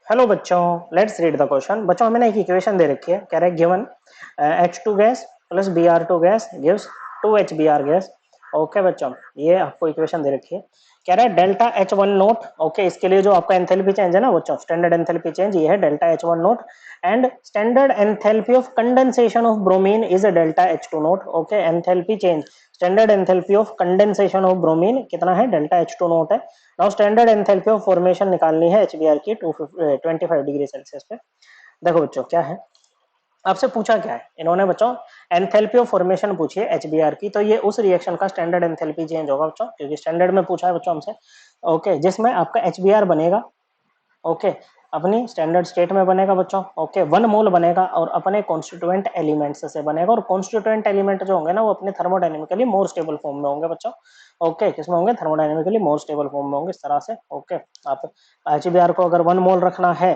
Hello बच्चों, let's read the question. बच्चों हमें ना एक इक्वेशन दे रखी है, कह रहा है given H2 gas plus Br2 gas gives 2HBr gas. Okay बच्चों, ये आपको इक्वेशन दे रखी है, कह रहा है डेल्टा H1 नोट। ओके, इसके लिए जो आपका एंथैल्पी चेंज है ना बच्चों, स्टैंडर्ड एंथैल्पी चेंज ये है delta H1 note, and standard enthalpy of condensation of bromine is delta H2 note. Okay, enthalpy change, standard enthalpy of condensation of bromine कितना है, डेल्टा H2 नोट है। Now standard enthalpy of formation निकालनी है HBr की 25 degree Celsius पे। देखो बच्चों क्या है, आपसे पूछा क्या है इन्होंने बच्चों, एंथैल्पी ऑफ फॉर्मेशन पूछी है HBr की, तो ये उस रिएक्शन का स्टैंडर्ड एंथैल्पी चेंज होगा बच्चों, क्योंकि स्टैंडर्ड में पूछा है बच्चों हमसे। ओके, जिसमें आपका HBr बनेगा, ओके, अपनी स्टैंडर्ड स्टेट में बनेगा बच्चों। ओके, 1 मोल बनेगा और अपने कॉन्स्टिट्यूएंट एलिमेंट्स से बनेगा, और कॉन्स्टिट्यूएंट एलिमेंट जो होंगे ना वो अपने थर्मोडायनेमिकली मोर स्टेबल फॉर्म में होंगे बच्चों। ओके, किसमें होंगे, थर्मोडायनेमिकली मोर स्टेबल फॉर्म में होंगे, इस तरह से। ओके, आप HBr को अगर 1 मोल रखना है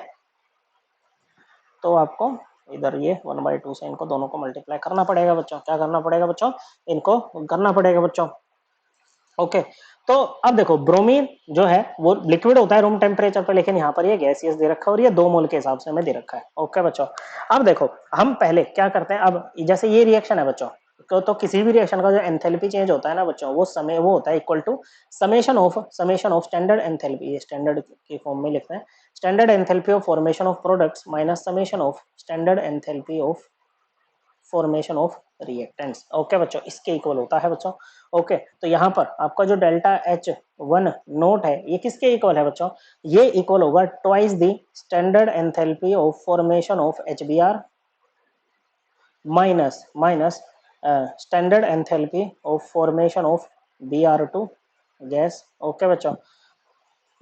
तो आपको इधर ये 1/2 से इनको दोनों को मल्टीप्लाई करना पड़ेगा बच्चों। क्या करना पड़ेगा बच्चों, इनको करना पड़ेगा बच्चों। ओके, तो अब देखो ब्रोमीन जो है वो लिक्विड होता है रूम टेम्परेचर पे, लेकिन यहाँ पर ये गैसियस दे रखा है और ये 2 मोल के हिसाब से हमें दे रखा है। ओके बच्चों, अब देखो हम पहले क्या करते हैं, अब जैसे ये रिएक्शन है बच्चों, तो किसी भी रिएक्शन का जो एंथैल्पी चेंज होता है ना बच्चों, वो समय वो होता है equal to summation of standard enthalpy, ये स्टैंडर्ड के फॉर्म में लिखते हैं, standard enthalpy of formation of products minus summation of standard enthalpy of formation of reactants. Okay बच्चों, इसके इक्वल होता है बच्चों। ओके, तो यहाँ पर आपका जो डेल्टा H1 नोट है ये किसके इक्वल है बच्चों, ये इक्वल होगा twice the standard enthalpy of formation of HBr minus standard enthalpy of formation of Br2 gas. Okay बच्चों,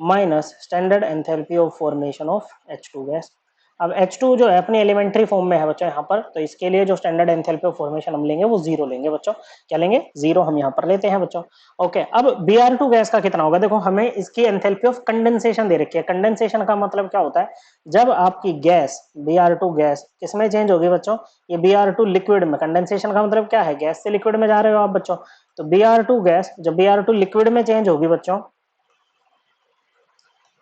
minus standard enthalpy of formation of H2 gas. अब H2 जो है अपनी एलिमेंट्री फॉर्म में है बच्चों यहाँ पर, तो इसके लिए जो स्टैंडर्ड एंथैल्पी ऑफ फॉर्मेशन हम लेंगे वो 0 लेंगे बच्चों। क्या लेंगे, 0 हम यहाँ पर लेते हैं बच्चों। ओके, अब Br2 गैस का कितना होगा, देखो हमें इसकी एंथैल्पी ऑफ कंडेंसेशन दे रखी है। कंडेंसेशन का मतलब क्या होता है, जब आपकी गैस Br2 गैस किसमें चेंज होगी बच्चों, ये Br2 लिक्विड में। कंडेंसेशन का मतलब क्या है, गैस से लिक्विड में जा रहे हो आप बच्चों, तो Br2 गैस जब Br2 लिक्विड में चेंज होगी बच्चों,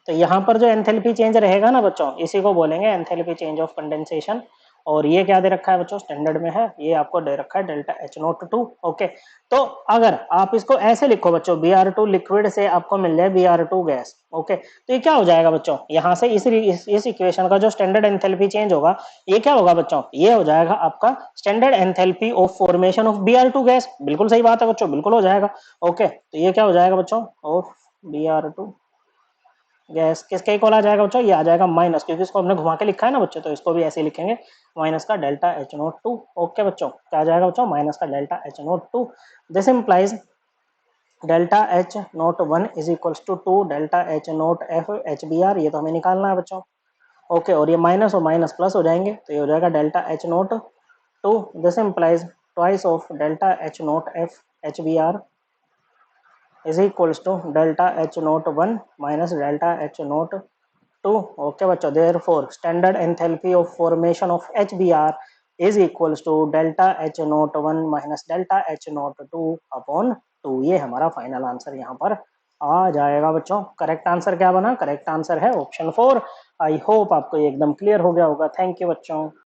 तो यहाँ पर जो एंथैल्पी चेंज रहेगा ना बच्चों, इसी को बोलेंगे एंथैल्पी चेंज ऑफ कंडेंसेशन। और ये क्या दे रखा है बच्चों, स्टैंडर्ड में है, ये आपको दे रखा है डेल्टा H02। ओके, तो अगर आप इसको ऐसे लिखो बच्चों, Br2 लिक्विड से आपको मिल जाए Br2 गैस। ओके, तो ये क्या हो जाएगा बच्चों, यहाँ से इस इक्वेशन का जो स्टैंडर्ड एंथैल्पी चेंज होगा ये क्या होगा बच्चों, ये हो जाएगा आपका standard enthalpy of formation of Br2 gas. बिल्कुल सही बात है बच्चों, बिल्कुल हो जाएगा। ओके, तो ये क्या हो जाएगा बच्चों, ऑफ Br2 गैस किसके इक्वल आ जाएगा बच्चों, ये आ जाएगा माइनस, क्योंकि इसको हमने घुमा के लिखा है ना बच्चों, तो इसको भी ऐसे ही लिखेंगे, माइनस का डेल्टा H02। ओके बच्चों, क्या आ जाएगा बच्चों, माइनस का delta H02। This implies delta H01 is equals to 2 delta H0 HBr, ये तो हमें निकालना है बच्चों। ओके, और ये माइनस और माइनस प्लस हो जाएंगे, तो ये हो जाएगा delta H02। This implies twice of delta H0 HBr is equals to delta H01 minus delta H02। okay बच्चों, therefore standard enthalpy of formation of HBr is equals to delta H01 minus delta H02 upon 2। ये हमारा final answer यहाँ पर आ जाएगा बच्चों। Correct answer क्या बना, correct answer है ऑप्शन 4। आई होप आपको ये एकदम क्लियर हो गया होगा। थैंक यू बच्चों।